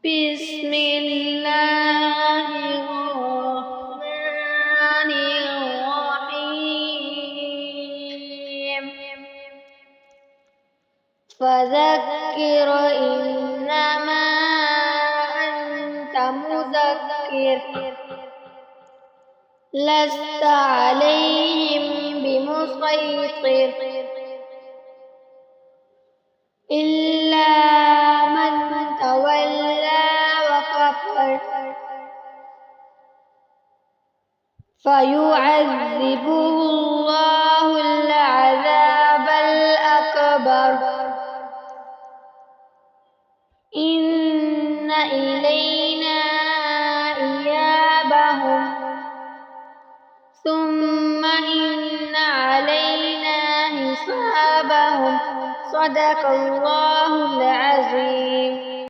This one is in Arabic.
بسم الله الرحمن الرحيم فذكر إنما أنت مذكر لست عليهم بمسيطر إلا من تولى وكفر فيعذبه الله العذاب الأكبر إن إلينا إيابهم ثم إن علينا حسابهم صدق الله العظيم.